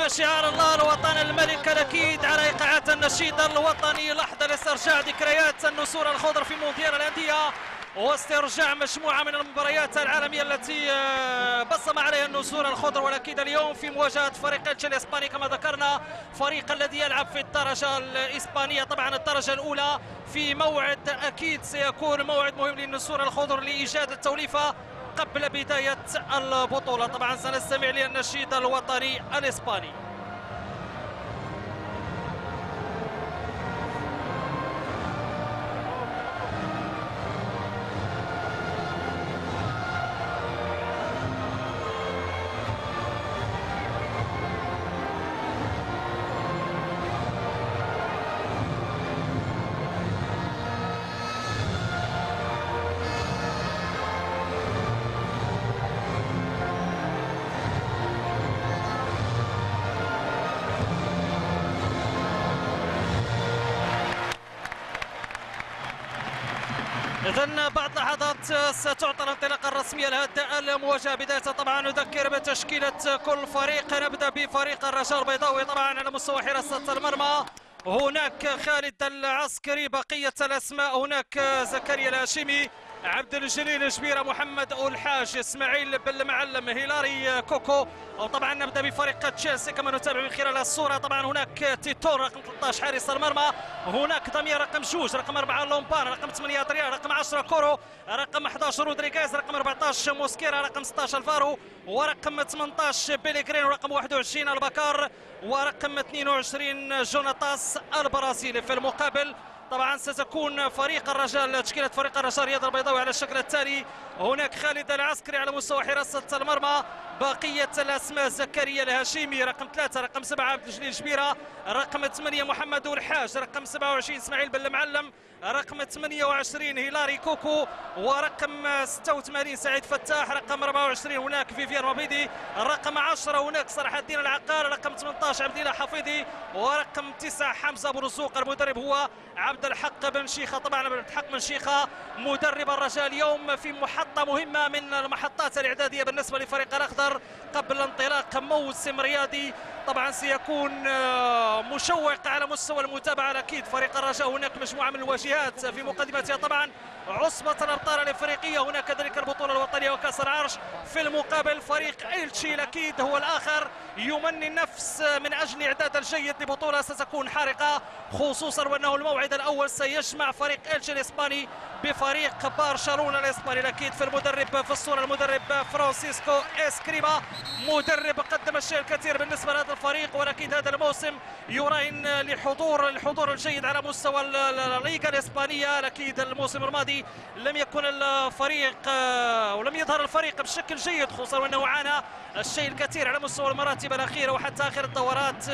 شعار الله الوطن الملك الأكيد على إيقاعة النشيد الوطني، لحظة لاسترجاع ذكريات النسور الخضر في مونديال الأندية واسترجاع مجموعة من المباريات العالمية التي بصم عليها النسور الخضر. والأكيد اليوم في مواجهة فريق إلتشي الإسباني كما ذكرنا، فريق الذي يلعب في الدرجة الإسبانية طبعا الدرجة الأولى، في موعد أكيد سيكون موعد مهم للنسور الخضر لإيجاد التوليفة قبل بداية البطولة. طبعا سنستمع للنشيد الوطني الإسباني. إذن بعد لحظات ستعطى الانطلاقة الرسمية لهذه المواجهة. بداية طبعا نذكر بتشكيلة كل فريق. نبدأ بفريق الرجاء البيضاوي طبعا على مستوى حراسة المرمى هناك خالد العسكري، بقية الأسماء هناك زكريا الهاشمي، عبد الجليل جبيرة، محمد الحاج، اسماعيل بالمعلم، هيلاري كوكو. وطبعا نبدا بفريق تشيلسي كما نتابع من خلال الصوره. طبعا هناك تيتور رقم 13 حارس المرمى، هناك ضمير رقم 2، رقم 4 لومبار، رقم 8 ادريان، رقم 10 كورو، رقم 11 رودريغيز، رقم 14 موسكيرا، رقم 16 الفارو، ورقم 18 بيليغرين، ورقم 21 البكار، ورقم 22 جوناتاس البرازيلي. في المقابل طبعا ستكون فريق الرجاء، تشكيلة فريق الرجاء الرياض البيضاوي على الشكل التالي: هناك خالد العسكري على مستوى حراسة المرمى، بقية الأسماء زكريا الهاشمي، رقم 3، رقم 7 عبد الجليل جبيرة، رقم 8 محمد الحاج، رقم 27 اسماعيل بالمعلم، رقم 28 هيلاري كوكو، ورقم 86 سعيد فتاح، رقم 24 هناك فيفيان مبيدي، رقم 10 هناك صلاح الدين العقار، رقم 18 عبد الله حفيظي، ورقم 9 حمزة أبو رزوق. المدرب هو عبد الحق بن شيخة. طبعا عبد الحق بن شيخة مدرب الرجاء اليوم في محطة مهمة من المحطات الإعدادية بالنسبة لفريق الأخضر قبل انطلاق موسم رياضي طبعا سيكون مشوق على مستوى المتابعة. أكيد فريق الرجاء هناك مجموعة من الواجهات في مقدمتها طبعا عصبة الأبطال الإفريقية، هناك كذلك البطولة الوطنية وكأس العرش. في المقابل فريق إلتشي الأكيد هو الآخر يمني النفس من أجل إعداد الجيد لبطولة ستكون حارقة، خصوصا وأنه الموعد الأول سيجمع فريق إلتشي الإسباني بفريق برشلونة الإسباني. أكيد في المدرب في الصورة المدرب فرانسيسكو إسكريبا، مدرب قدم الشيء الكثير بالنسبة لهذا الفريق، ولكن هذا الموسم يراهن الحضور الجيد على مستوى الليغا الإسبانية. أكيد الموسم الماضي لم يكن الفريق ولم يظهر الفريق بشكل جيد، خصوصا وأنه عانى الشيء الكثير على مستوى المراتب الأخيرة وحتى آخر الدورات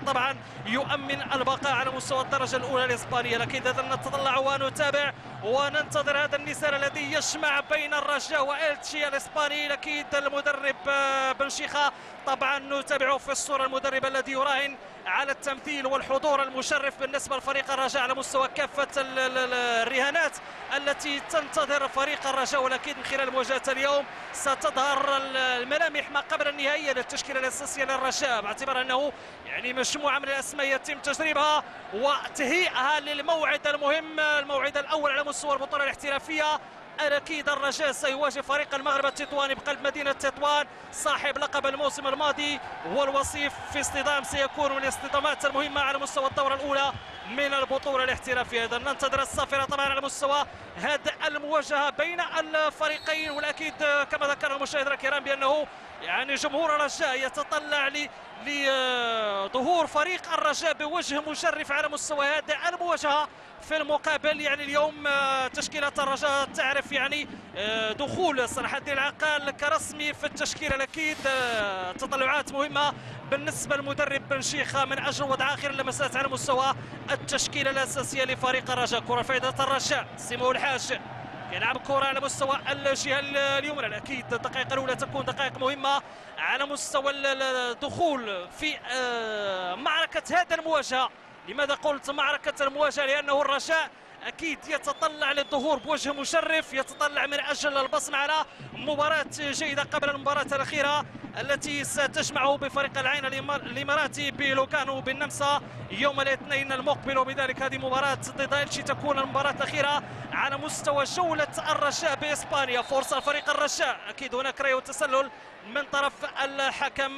طبعا يؤمن البقاء على مستوى الدرجة الأولى الإسبانية. أكيد هذا نتطلع ونتابع وننتظر هذا النزال الذي يجمع بين الرجاء وإلتشي الإسباني. أكيد المدرب بن شيخة طبعا نتابعه في الصورة، المدرب الذي يراهن على التمثيل والحضور المشرف بالنسبة لفريق الرجاء على مستوى كافة الرهانات التي تنتظر فريق الرجاء. ولكن من خلال مواجهة اليوم ستظهر الملامح ما قبل النهائية للتشكيلة الأساسية للرجاء، باعتبار أنه يعني مجموعة من الأسماء يتم تجريبها وتهيئها للموعد المهم، الموعد الأول على مستوى البطولة الاحترافية. أكيد الرجاء سيواجه فريق المغرب التطواني بقلب مدينة تطوان صاحب لقب الموسم الماضي، والوصيف في اصطدام سيكون من الاصطدامات المهمة على مستوى الدورة الأولى من البطولة الاحترافية. إذا ننتظر الصافرة طبعا على مستوى هذه المواجهة بين الفريقين. والأكيد كما ذكر المشاهدين الكرام بأنه يعني جمهور الرجاء يتطلع لظهور فريق الرجاء بوجه مشرف على مستوى هذه المواجهة. في المقابل يعني اليوم تشكيلة الرجاء تعرف يعني دخول صلاح الدين العقال كرسمي في التشكيلة. الأكيد تطلعات مهمة بالنسبة للمدرب بن شيخة من أجل وضع آخر اللمسات على مستوى التشكيلة الأساسية لفريق الرجاء. كرة فائدة الرجاء، سيمو الحاج يلعب كرة على مستوى الجهة اليمنى. أكيد الدقائق الأولى تكون دقائق مهمة على مستوى الدخول في معركة هذه المواجهة. لماذا قلت معركة المواجهة؟ لأنه الرجاء أكيد يتطلع للظهور بوجه مشرف، يتطلع من أجل البصم على مباراة جيدة قبل المباراة الأخيرة التي ستجمعه بفريق العين الإماراتي بلوكانو بالنمسا يوم الاثنين المقبل. وبذلك هذه مباراة ضد إلشي تكون المباراة الأخيرة على مستوى جولة الرجاء بإسبانيا. فرصة لفريق الرجاء، أكيد هناك رأي تسلل من طرف الحكم.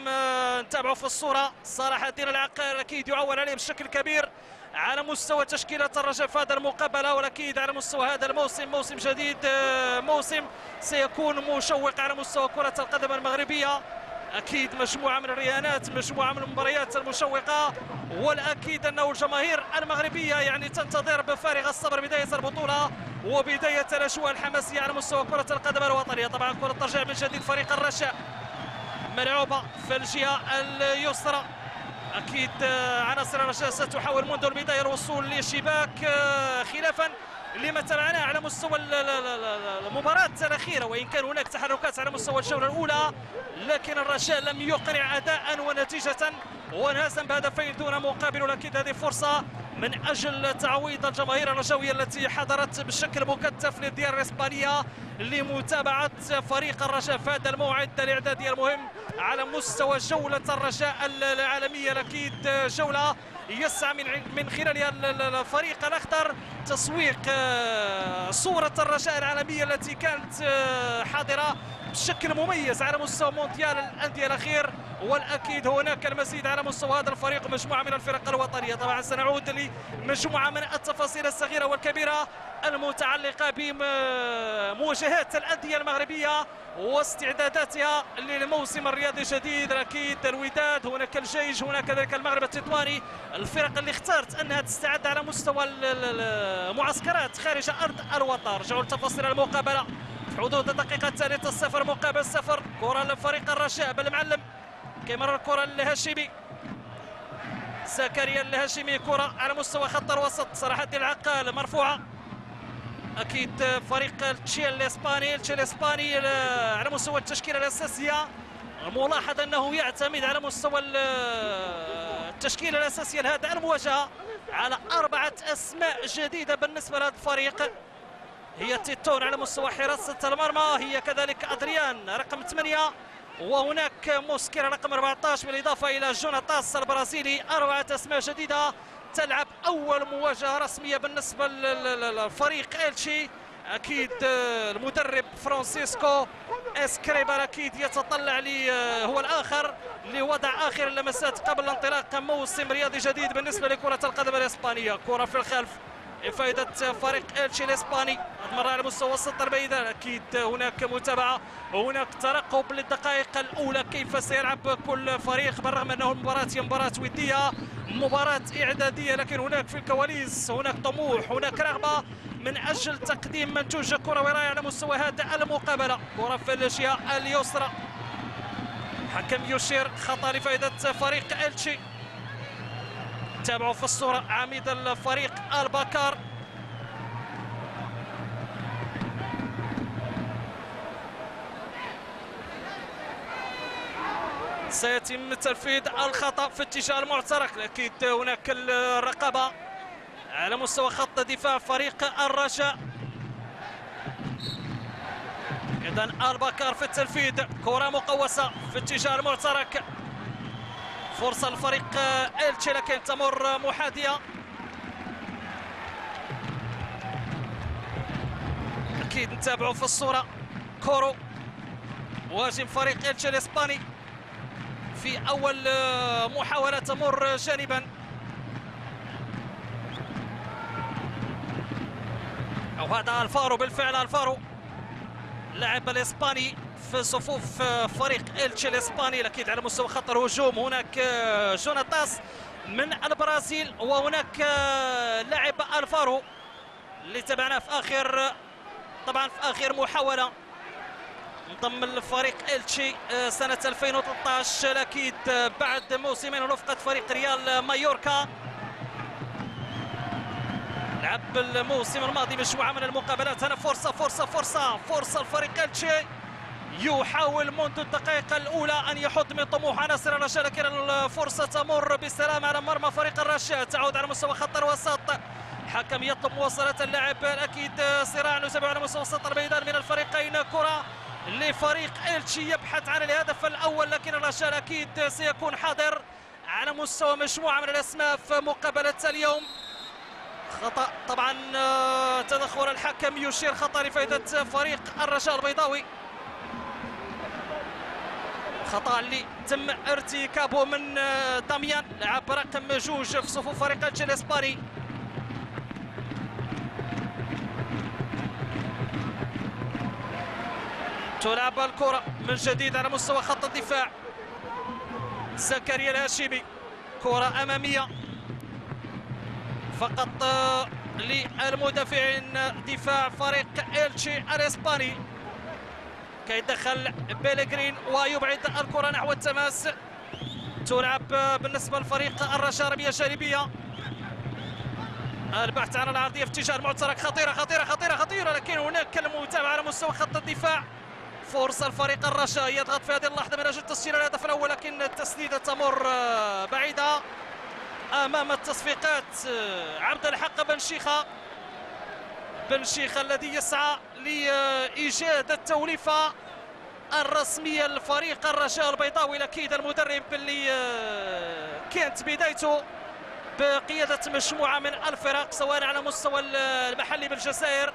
نتابعه في الصورة صلاح الدين العقار، أكيد يعول عليه بشكل كبير على مستوى تشكيلة الرجاء في هذا المقابلة، والأكيد على مستوى هذا الموسم، موسم جديد، موسم سيكون مشوق على مستوى كرة القدم المغربية. أكيد مجموعة من الرهانات، مجموعة من المباريات المشوقة، والأكيد أنه الجماهير المغربية يعني تنتظر بفارغ الصبر بداية البطولة وبداية الأجواء الحماسية على مستوى كرة القدم الوطنية. طبعا كرة ترجع من جديد فريق الرجاء، ملعوبة في الجهة اليسرى. أكيد عناصر الرجاء ستحاول منذ البداية الوصول لشباك، خلافا لما تابعناه على مستوى المباراة الأخيرة، وإن كان هناك تحركات على مستوى الجولة الأولى، لكن الرجاء لم يقنع أداء ونتيجة وانهزم بهدفين دون مقابل. ولكن هذه فرصة من أجل تعويض الجماهير الرجاوية التي حضرت بشكل مكثف للديار الإسبانية لمتابعة فريق الرجاء في هذا الموعد الإعدادي المهم على مستوى جولة الرجاء العالمية. أكيد جولة يسعى من خلالها الفريق الأخضر تسويق صورة الرجاء العالمية التي كانت حاضرة بشكل مميز على مستوى مونديال الأندية الأخير. والأكيد هناك المزيد على مستوى هذا الفريق ومجموعة من الفرق الوطنية. طبعا سنعود لمجموعة من التفاصيل الصغيرة والكبيرة المتعلقة بمواجهات الأندية المغربية واستعداداتها للموسم الرياضي الجديد. أكيد الوداد، هناك الجيش، هناك كذلك المغرب التطواني، الفرق اللي اختارت أنها تستعد على مستوى المعسكرات خارج أرض الوطن. رجعوا لتفاصيل المقابلة في حدود الدقيقة الثالثة، 0 مقابل 0. كرة لفريق الرجاء بالمعلم، كيمرر الكرة للهاشمي، زكريا الهاشمي، كرة على مستوى خط الوسط، صلاح الدين العقال مرفوعة. أكيد فريق تشي الإسباني على مستوى التشكيلة الأساسية، ملاحظ أنه يعتمد على مستوى التشكيلة الأساسية لهذه المواجهة على 4 أسماء جديدة بالنسبة لهذا الفريق. هي تيتون على مستوى حراسة المرمى، هي كذلك أدريان رقم 8، وهناك موسكيرا رقم 14، بالإضافة إلى جوناتاس البرازيلي. 4 أسماء جديدة تلعب أول مواجهة رسمية بالنسبة للفريق إلشي. أكيد المدرب فرانسيسكو اسكريبر أكيد يتطلع هو الآخر لوضع آخر اللمسات قبل انطلاق موسم رياضي جديد بالنسبة لكرة القدم الإسبانية. كرة في الخلف لفائدة فريق إلشي الإسباني، مرة على مستوى وسط الميدان. أكيد هناك متابعة، هناك ترقب للدقائق الأولى كيف سيلعب كل فريق، بالرغم أنه المباراة هي مباراة ودية، مباراة إعدادية، لكن هناك في الكواليس هناك طموح، هناك رغبة من أجل تقديم منتوج كروي رائع على مستوى هذه المقابلة. كرة في الجهة اليسرى، حكم يشير خطأ لفائدة فريق إلشي. تابعوا في الصورة عميد الفريق البكار، سيتم تنفيذ الخطأ في اتجاه المعترك. أكيد هناك الرقابة على مستوى خط دفاع فريق الرجاء. إذن البكار في التنفيذ، كرة مقوسة في اتجاه المعترك، فرصة لفريق إلشي لكن تمر محاذية. أكيد نتابعوا في الصورة كورو مهاجم فريق إلشي الإسباني في أول محاولة تمر جانبا، أو هذا الفارو بالفعل، الفارو لاعب الإسباني في صفوف فريق إلشي الإسباني. أكيد على مستوى خط الهجوم هناك جوناتاس من البرازيل، وهناك لاعب الفارو اللي تابعناه في آخر محاولة انضم لفريق إلشي سنة 2013، أكيد بعد موسمين رفقة فريق ريال مايوركا. لعب الموسم الماضي مجموعة من المقابلات. هنا فرصة الفريق إلشي، يحاول منذ الدقائق الأولى أن يحد من طموح عناصر الرجاء، لكن الفرصة تمر بسلام على مرمى فريق الرجاء. تعود على مستوى خط الوسط، حكم يطلب مواصلة اللاعب. أكيد صراع نتابع على مستوى وسط الميدان من الفريقين. كرة لفريق إلتشي يبحث عن الهدف الأول، لكن الرجاء أكيد سيكون حاضر على مستوى مجموعة من الأسماء في مقابلة اليوم. خطأ طبعا، تدخل الحكم يشير خطأ لفائدة فريق الرجاء البيضاوي، خطأ اللي تم ارتكابه من داميان لاعب رقم 2 في صفوف فريق إلتشي الإسباني. تلعب الكرة من جديد على مستوى خط الدفاع، زكريا الهاشمي، كرة أمامية فقط للمدافعين دفاع فريق إلتشي الإسباني. كيدخل بيلغرين ويبعد الكرة نحو التماس. تلعب بالنسبة لفريق الرجاء رمية جانبية، البحث عن العرضية في اتجاه المعترك، خطيرة خطيرة خطيرة خطيرة، لكن هناك المتابعة على مستوى خط الدفاع. فرصة الفريق الرجاء يضغط في هذه اللحظة من أجل تسجيل الهدف الأول، لكن التسديدة تمر بعيدة أمام التصفيقات. عبد الحق بن شيخة الذي يسعى لإيجاد التوليفة الرسمية لفريق الرجاء البيضاوي. أكيد المدرب اللي كانت بدايته بقيادة مجموعة من الفرق سواء على مستوى المحلي بالجزائر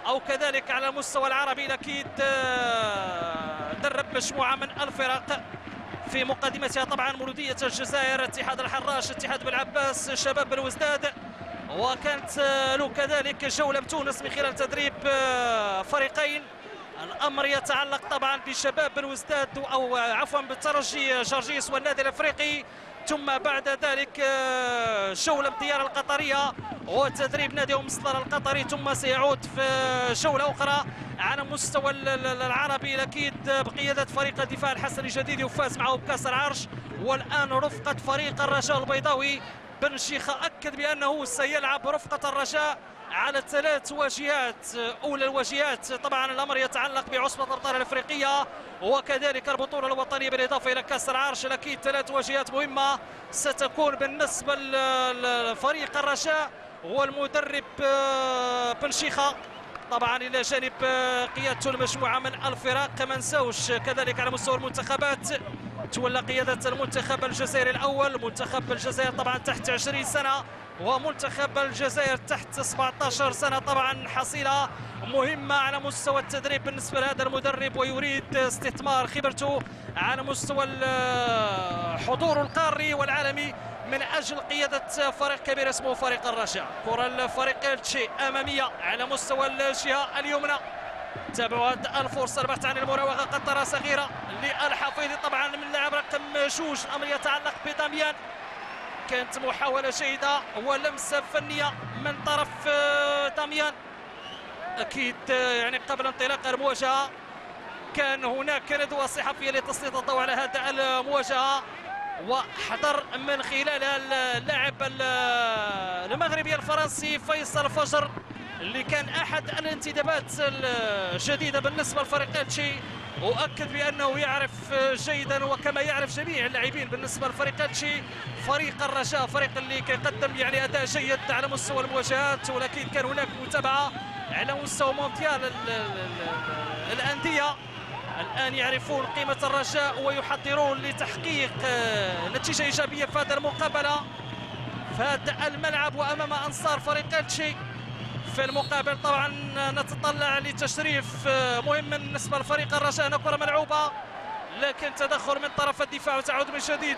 أو كذلك على المستوى العربي، أكيد درب مجموعة من الفرق في مقدمتها طبعا مولودية الجزائر، اتحاد الحراش، اتحاد بالعباس، شباب بالوزداد، وكانت له كذلك جولة بتونس من خلال تدريب فريقين. الأمر يتعلق طبعا بشباب بالوزداد أو عفوا بالترجي جرجيس والنادي الأفريقي، ثم بعد ذلك جولة بالديار القطرية وتدريب نادي أم سلطان القطري، ثم سيعود في جولة أخرى على مستوى العربي أكيد بقيادة فريق الدفاع الحسني الجديد وفاز معه بكأس العرش، والآن رفقة فريق الرجاء البيضاوي. بن شيخة أكد بأنه سيلعب رفقة الرجاء على 3 واجهات. أولى الواجهات طبعا الأمر يتعلق بعصبة الأبطال الأفريقية وكذلك البطولة الوطنية بالإضافة إلى كأس العرش. أكيد 3 واجهات مهمة ستكون بالنسبة لفريق الرجاء والمدرب بن شيخة طبعا إلى جانب قيادته المجموعة من الفرق. ما نساوش كذلك على مستوى المنتخبات تولى قيادة المنتخب الجزائري الأول، منتخب الجزائر طبعا تحت 20 سنة ومنتخب الجزائر تحت 17 سنة. طبعا حصيلة مهمة على مستوى التدريب بالنسبة لهذا المدرب، ويريد استثمار خبرته على مستوى الحضور القاري والعالمي من أجل قيادة فريق كبير اسمه فريق الرجاء. كرة الفريق إلتشي أمامية على مستوى الجهة اليمنى. تابعوا هذه الفرصة، البحث عن المراوغة، قطرة صغيرة للحفيظي طبعا من اللاعب رقم 2. الأمر يتعلق بداميان، كانت محاولة جيدة ولمسة فنية من طرف داميان. أكيد يعني قبل انطلاق المواجهة كان هناك ندوة صحفية لتسليط الضوء على هذه المواجهة، وحضر من خلالها اللاعب المغربي الفرنسي فيصل فجر اللي كان أحد الانتدابات الجديدة بالنسبة لفريق إلتشي، وأكد بأنه يعرف جيدا وكما يعرف جميع اللاعبين بالنسبة لفريق إلتشي فريق الرجاء فريق اللي كيقدم يعني أداء جيد على مستوى المواجهات، ولكن كان هناك متابعة على مستوى مونديال الأندية. الآن يعرفون قيمة الرجاء ويحضرون لتحقيق نتيجة إيجابية في هذه المقابلة في هذا الملعب وأمام أنصار فريق إلتشي. في المقابل طبعا نتطلع لتشريف مهم بالنسبة لفريق الرجاء. كرة ملعوبة لكن تدخل من طرف الدفاع وتعود من جديد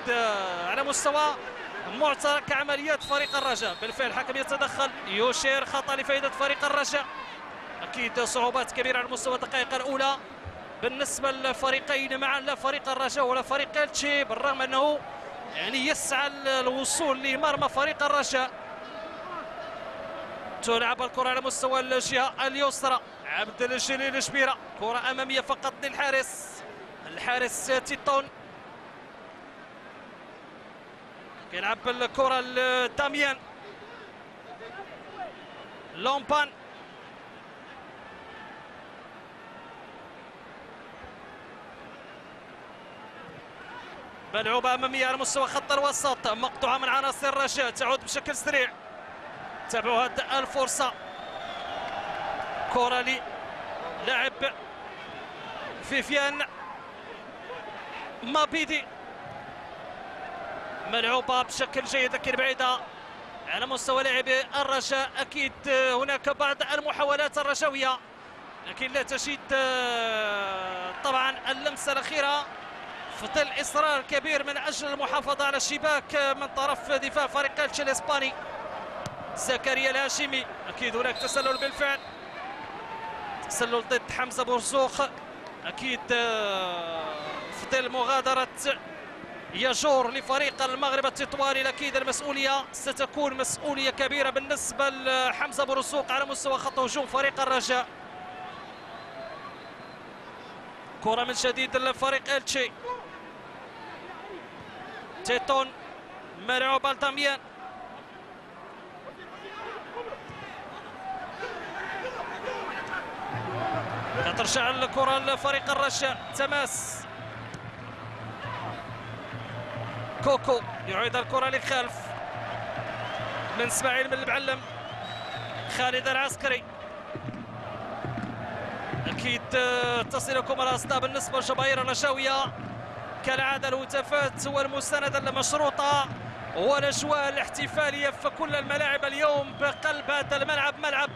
على مستوى معترك عمليات فريق الرجاء. بالفعل الحكم يتدخل يشير خطأ لفائدة فريق الرجاء. أكيد صعوبات كبيرة على مستوى الدقائق الأولى بالنسبة للفريقين معا، لا فريق الرجاء ولا فريق إلتشي، بالرغم أنه يعني يسعى الوصول لمرمى فريق الرجاء. تلعب الكرة على مستوى الجهة اليسرى، عبد الجليل شبيرة، كرة أمامية فقط للحارس تيتون، يلعب الكرة لداميان لومبان، ملعوبة أمامية على مستوى خط الوسط، مقطوعة من عناصر الرجاء، تعود بشكل سريع. تابعوا هذه الفرصة، كرة للاعب فيفيان مابيدي ملعوبة بشكل جيد لكن بعيدة على مستوى لاعبي الرجاء. أكيد هناك بعض المحاولات الرجوية لكن لا تجد طبعا اللمسة الأخيرة في ظل إصرار كبير من أجل المحافظة على الشباك من طرف دفاع فريق إلتشي الإسباني. زكريا الهاشمي أكيد هناك تسلل بالفعل، تسلل ضد حمزة بورزوخ. أكيد في ظل مغادرة يجور لفريق المغرب التطواني أكيد المسؤولية ستكون مسؤولية كبيرة بالنسبة لحمزة بورزوق على مستوى خط هجوم فريق الرجاء. كرة من جديد لفريق إلتشي، تيتون ملعوب الداميان، ترجع الكرة لفريق الرجاء. تماس كوكو يعيد الكرة لخلف من اسماعيل من المعلم. خالد العسكري اكيد تصلكم الاصداء بالنسبه لجماهير الرجاويه كالعاده. الهتافات والمسانده المشروطه والاجواء الاحتفاليه في كل الملاعب اليوم بقلب هذا الملعب، ملعب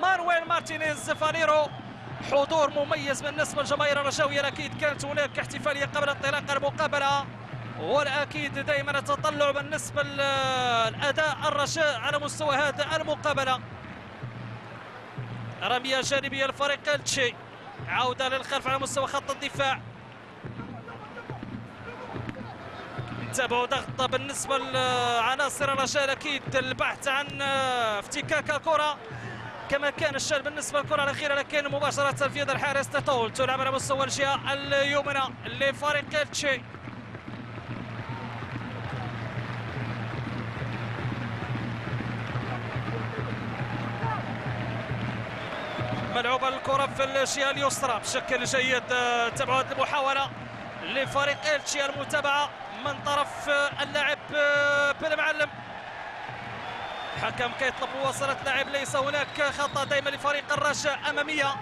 مانويل مارتينيز فاليرو. حضور مميز بالنسبه لجماهير الرجاويه. اكيد كانت هناك احتفاليه قبل انطلاق المقابله، والاكيد دائما التطلع بالنسبه للاداء الرجاء على مستوى هذا المقابله. رميه جانبيه لفريق إلتشي، عوده للخلف على مستوى خط الدفاع. نتابعوا ضغط بالنسبه لعناصر الرجاء اكيد البحث عن افتكاك الكره كما كان الشان بالنسبه للكره الاخيره، لكن مباشره في يد الحارس تطول تلعب على مستوى الجهه اليمنى لفريق إلتشي. ملعوب الكرة في الجهة اليسرى بشكل جيد. تابعوا هذه المحاولة لفريق إلتشي، المتابعة من طرف اللاعب بن معلم. حكم كيطلب مواصلة لاعب، ليس هناك خطأ دائما لفريق الرجاء أمامية.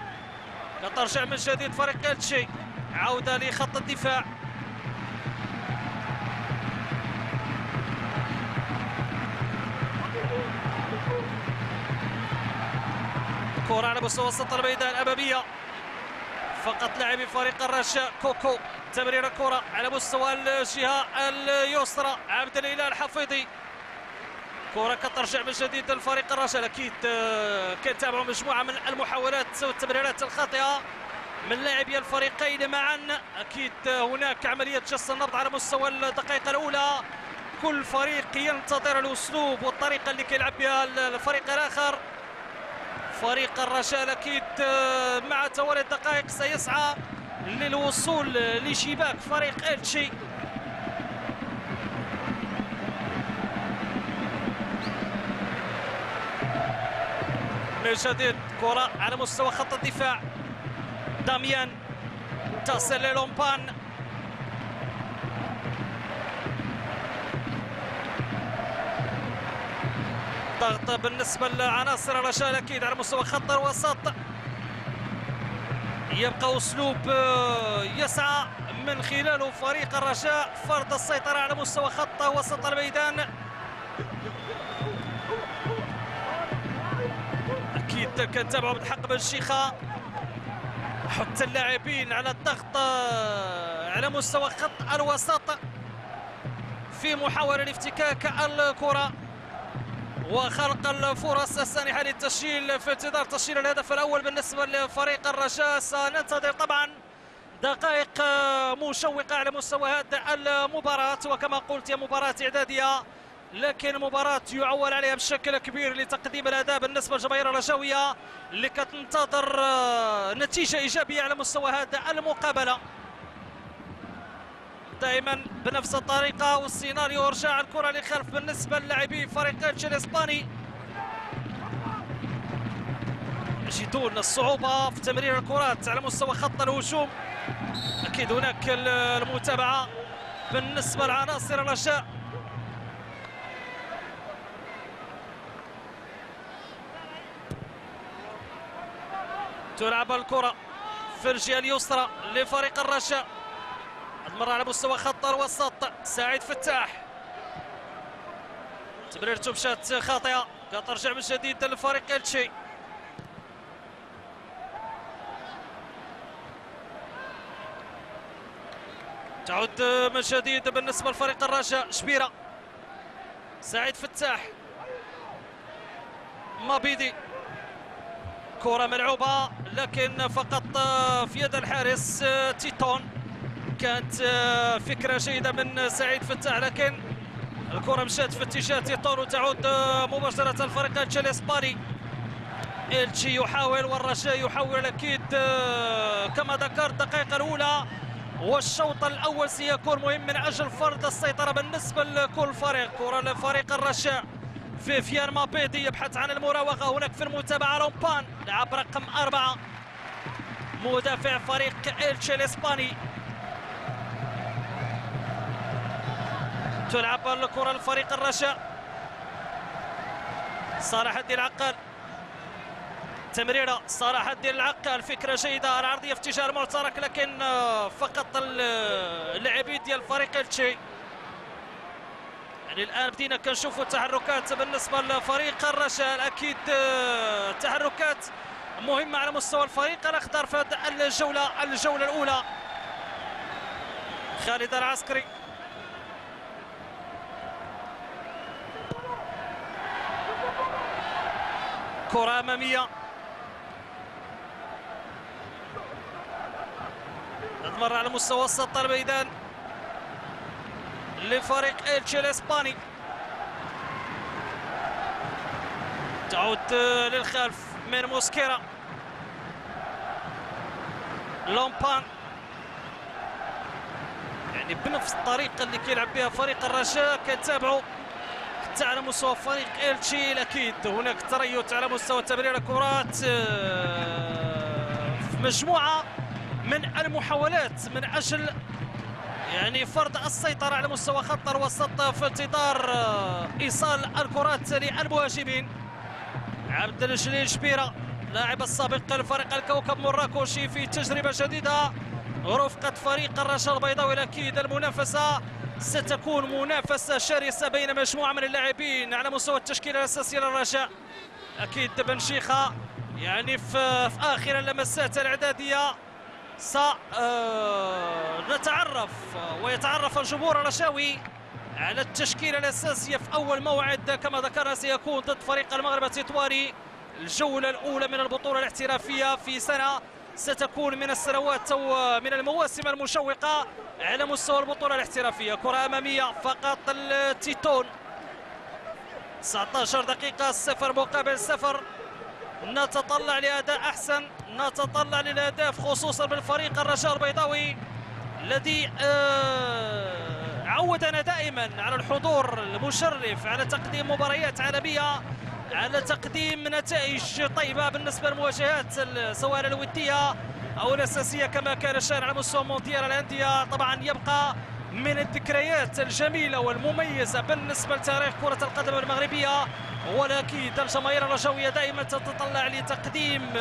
ترجع من جديد فريق إلتشي، عودة لخط الدفاع. كرة على مستوى وسط الميدان الأمامية، فقط لاعبي فريق الرجاء. كوكو تمرير الكرة على مستوى الجهة اليسرى، عبد الإله الحفيظي. كرة كترجع من جديد لفريق الرجاء. أكيد كنتابعوا مجموعة من المحاولات والتمريرات الخاطئة من لاعبي الفريقين معا. أكيد هناك عملية جس النبض على مستوى الدقائق الأولى، كل فريق ينتظر الأسلوب والطريقة اللي كيلعب بها الفريق الآخر. فريق الرجاء اكيد مع توالي الدقائق سيسعى للوصول لشباك فريق إلتشي. من جديد كرة على مستوى خط الدفاع، داميان تصل للومبان. ضغط بالنسبة لعناصر الرجاء أكيد على مستوى خط الوسط. يبقى أسلوب يسعى من خلاله فريق الرجاء فرض السيطرة على مستوى خط وسط الميدان. أكيد كنتابعوا بالحق بن شيخة، حث اللاعبين على الضغط على مستوى خط الوسط في محاولة لافتكاك الكرة وخلق الفرص السانحة للتسجيل في انتظار تسجيل الهدف الأول بالنسبة لفريق الرجاء. سننتظر طبعا دقائق مشوقة على مستوى هذه المباراة، وكما قلت هي مباراة إعدادية لكن مباراة يعول عليها بشكل كبير لتقديم الأداء بالنسبة للجماهير الرجاوية اللي كتنتظر نتيجة إيجابية على مستوى هذه المقابلة. دائما بنفس الطريقة والسيناريو، ارجاع الكرة لخلف بالنسبة للاعبي فريق إلتشي الإسباني، يجدون الصعوبة في تمرير الكرات على مستوى خط الهجوم. أكيد هناك المتابعة بالنسبة لعناصر الرجاء. تلعب الكرة في الجهه اليسرى لفريق الرجاء، المره على مستوى خط الوسط سعيد فتاح، تمريرته مشات خاطئه، كترجع من جديد للفريق إلتشي. تعود من جديد بالنسبه لفريق الرجاء، شبيره، سعيد فتاح، مابيدي، كرة ملعوبة لكن فقط في يد الحارس تيتون. كانت فكرة جيدة من سعيد فتاح لكن الكرة مشات في اتجاه تيتون وتعود مباشرة الفريق إلتشي الإسباني. إلتشي يحاول والرجاء يحاول أكيد كما ذكرت الدقائق الأولى، والشوط الأول سيكون مهم من أجل فرض السيطرة بالنسبة لكل فريق. كرة لفريق الرجاء، فيفيان مابيدي يبحث عن المراوغة، هناك في المتابعة لومبان لاعب رقم 4 مدافع فريق إلتشي الإسباني. تلعب الكرة لفريق الرجاء، صلاح الدين العقال، تمريرة صلاح الدين العقال، فكرة جيدة، العرضية في اتجاه المعترك لكن فقط اللاعبين ديال فريق إلتشي. يعني الآن بدينا كنشوفوا تحركات بالنسبة لفريق الرجاء، أكيد تحركات مهمة على مستوى الفريق الأخضر في الجولة الأولى. خالد العسكري، كرة أمامية، تمر على مستوى وسط الميدان لفريق إلتشي الإسباني، تعود للخلف من موسكيرا، لومبان، يعني بنفس الطريقة اللي كيلعب بها فريق الرجاء كنتابعوا حتى على مستوى فريق إلتشي. أكيد هناك تريث على مستوى تمرير الكرات في مجموعة من المحاولات من أجل يعني فرض السيطرة على مستوى خط الوسط في انتظار إيصال الكرات للمهاجمين. عبد الجليل شبيرة لاعب السابق لفريق الكوكب مراكشي في تجربة جديدة رفقة فريق الرجاء البيضاوي. أكيد المنافسة ستكون منافسة شرسة بين مجموعة من اللاعبين على مستوى التشكيلة الأساسية للرجاء. أكيد بن شيخة يعني في آخر اللمسات الإعدادية سنتعرف ويتعرف الجمهور الرجاوي على التشكيلة الأساسية في أول موعد كما ذكرنا سيكون ضد فريق المغرب التطواني. الجولة الأولى من البطولة الاحترافية في سنة ستكون من السنوات أو من المواسم المشوقة على مستوى البطولة الاحترافية. كرة أمامية فقط التيتون، 19 دقيقة 0 مقابل 0. نتطلع لأداء أحسن، نتطلع للأهداف خصوصا بالفريق الرجاء البيضاوي الذي عودنا دائما على الحضور المشرف، على تقديم مباريات عالمية، على تقديم نتائج طيبة بالنسبة للمواجهات سواء الودية أو الأساسية كما كان الشأن على مستوى مونديال الأندية. طبعا يبقى من الذكريات الجميلة والمميزة بالنسبة لتاريخ كرة القدم المغربية، ولكن الجماهير الرجاوية دائما تتطلع لتقديم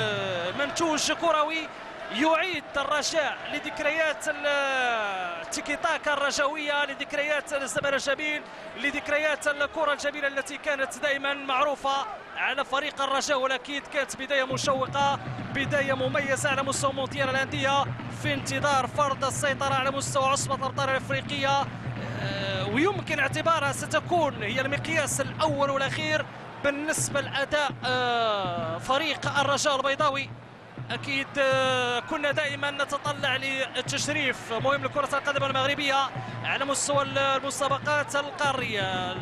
منتوج كروي يعيد الرجاء لذكريات التيكي تاكا الرجاوية، لذكريات الزمن الجميل، لذكريات الكرة الجميلة التي كانت دائما معروفة على فريق الرجاء. ولكن كانت بداية مشوقة، بداية مميزة على مستوى مونديال الأندية في انتظار فرض السيطرة على مستوى عصبة الأبطال الأفريقية، ويمكن اعتبارها ستكون هي المقياس الأول والأخير بالنسبة لأداء فريق الرجاء البيضاوي. أكيد كنا دائما نتطلع للتشريف مهم لكرة القدم المغربية على مستوى المسابقات القارية.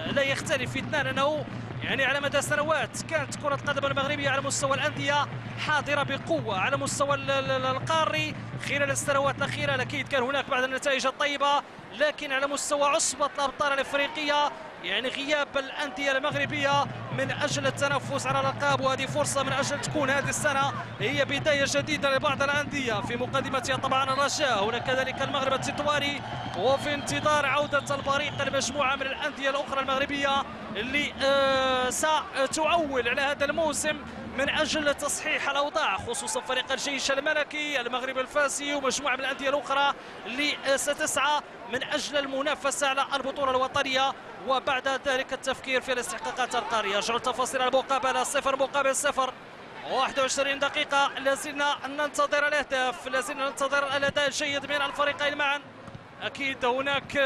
لا يختلف اثنان أنه يعني على مدى سنوات كانت كرة القدم المغربية على مستوى الأندية حاضرة بقوة على مستوى القاري خلال السنوات الأخيرة. أكيد كان هناك بعض النتائج الطيبة، لكن على مستوى عصبة الأبطال الأفريقية يعني غياب الأندية المغربية من أجل التنافس على الألقاب، وهذه فرصة من أجل تكون هذه السنة هي بداية جديدة لبعض الأندية في مقدمتها طبعا الرجاء، هناك كذلك المغرب التطواني، وفي انتظار عودة البريق لمجموعة من الأندية الأخرى المغربية اللي ستعول على هذا الموسم من أجل تصحيح الأوضاع، خصوصا فريق الجيش الملكي المغربي الفاسي ومجموعة من الأندية الأخرى اللي ستسعى من أجل المنافسة على البطولة الوطنية، وبعد ذلك التفكير في الاستحقاقات القارية. يرجع تفاصيل المقابلة 0 مقابل 0، 21 دقيقة، لازلنا ننتظر الأهداف، لازلنا ننتظر الأداء الجيد من الفريقين معا. أكيد هناك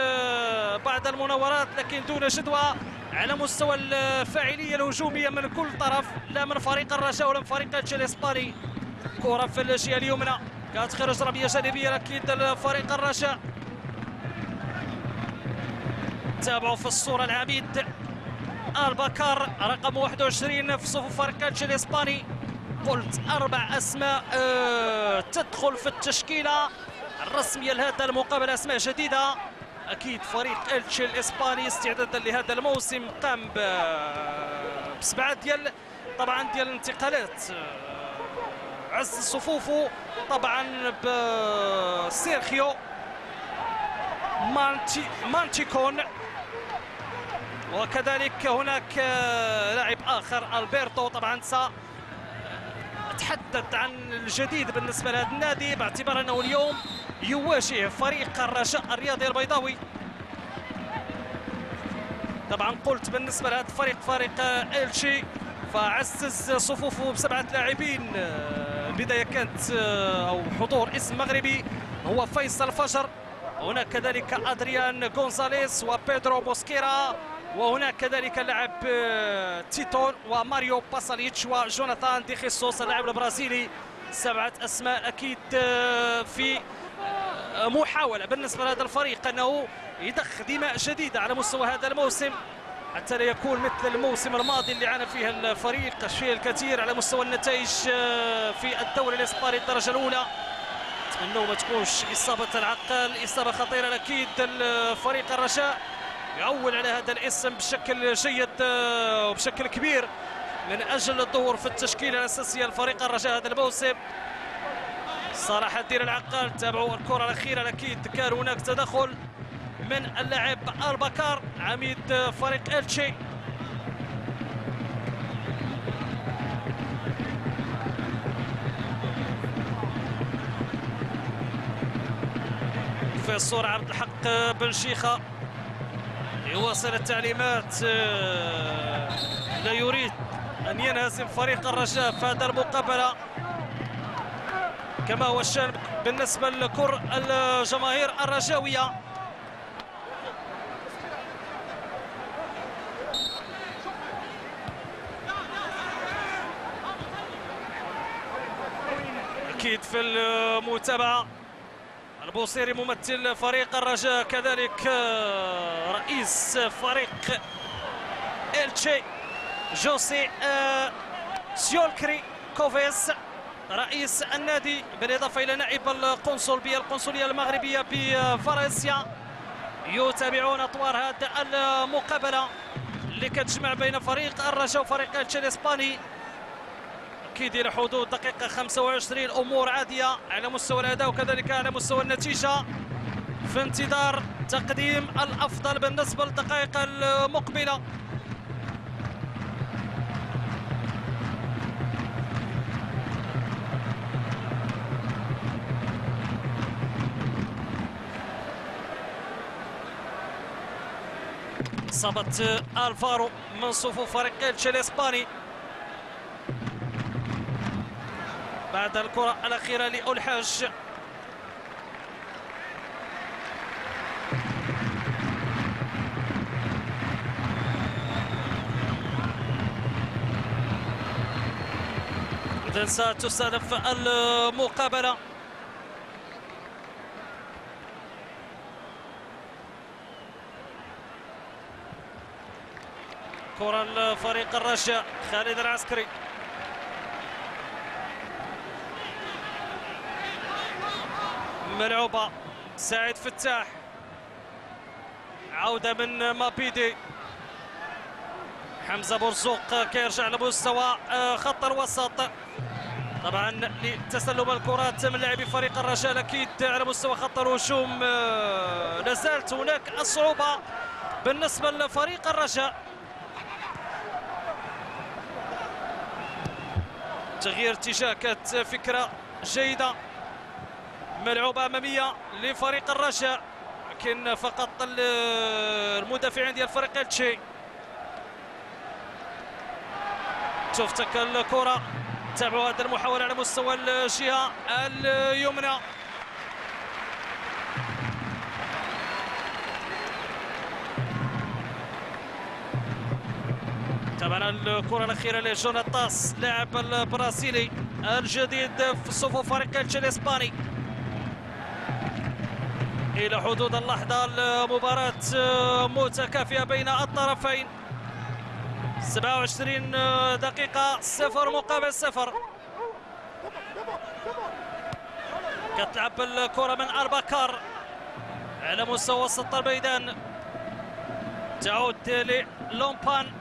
بعض المناورات لكن دون جدوى على مستوى الفاعلية الهجومية من كل طرف، لا من فريق الرجاء ولا من فريق الجيش الإسباني. كرة في الجهة اليمنى كانت خارج رمية جانبية أكيد الفريق الرجاء. تابعوا في الصورة العميد البكار رقم 21 في صفوف فريق الجيش الإسباني. قلت 4 أسماء تدخل في التشكيلة الرسمية لهذا المقابلة، أسماء جديدة. أكيد فريق إلتشي الإسباني استعدادا لهذا الموسم قام بسبعة ديال الانتقالات، عز صفوفه طبعا بسيرخيو مانتيكون، وكذلك هناك لاعب آخر ألبرتو. طبعا تحدث عن الجديد بالنسبة لهذا النادي باعتبار أنه اليوم يواجه فريق الرجاء الرياضي البيضاوي. طبعا قلت بالنسبة لهذا الفريق فريق إلتشي فعزز صفوفه ب7 لاعبين. البداية كانت أو حضور اسم مغربي هو فيصل فجر، هناك كذلك أدريان غونزاليس وبيدرو موسكيرا، وهناك كذلك اللاعب تيتون وماريو باساليتش وجوناثان دي خيسوس اللاعب البرازيلي. 7 أسماء أكيد في محاولة بالنسبة لهذا الفريق أنه يضخ دماء جديدة على مستوى هذا الموسم حتى لا يكون مثل الموسم الماضي اللي عانى فيه الفريق الشيء الكثير على مستوى النتائج في الدوري الإسباني الدرجة الأولى. أنه ما تكونش إصابة العقل، إصابة خطيرة. أكيد الفريق الرجاء يعول على هذا الاسم بشكل جيد وبشكل كبير من أجل الظهور في التشكيلة الأساسية لفريق الرجاء هذا الموسم. صلاح الدين العقال. تابعوا الكرة الأخيرة، أكيد كان هناك تدخل من اللاعب البكار عميد فريق إلتشي. في الصورة عبد الحق بن شيخة يواصل التعليمات، لا يريد أن ينهزم فريق الرجاء في هذه المقابلة كما هو الشأن بالنسبة لكل الجماهير الرجاوية. أكيد في المتابعة البوصيري ممثل فريق الرجاء، كذلك رئيس فريق إلتشي جوسي سيولكري كوفيس رئيس النادي، بالإضافة إلى نائب القنصل بالقنصلية المغربية بفارنسيا، يتابعون أطوار هذه المقابلة اللي كتجمع بين فريق الرجاء وفريق إلتشي الإسباني. أكيد إلى حدود دقيقة 25 الأمور عادية على مستوى الأداء وكذلك على مستوى النتيجة، في انتظار تقديم الأفضل بالنسبة للدقائق المقبلة. إصابة الفارو من صفوف فريق إلتشي الإسباني بعد الكرة الأخيرة لألحاج. إذن ستستهدف المقابلة. كرة الفريق الرجاء خالد العسكري، ملعوبة سعيد فتاح، عودة من مابيدي، حمزة برزوق كيرجع لمستوى خط الوسط. طبعا لتسلم الكرات من لاعبي فريق الرجاء اكيد على مستوى خط الهجوم لازالت هناك الصعوبة بالنسبة لفريق الرجاء. تغيير اتجاه كانت فكرة جيدة ملعوبة أمامية لفريق الرجاء، لكن فقط المدافعين ديال فريق التشي. تفتك الكرة، تابعوا هذه المحاولة على مستوى الجهة اليمنى. طبعا الكرة الأخيرة لجوناتاس لاعب البرازيلي الجديد في صفوف فريق التشي الإسباني. إلى حدود اللحظة المباراة متكافئة بين الطرفين، 27 دقيقة 0 مقابل 0. كتلعب الكرة من أرباكار على مستوى وسط الميدان، تعود للومبان.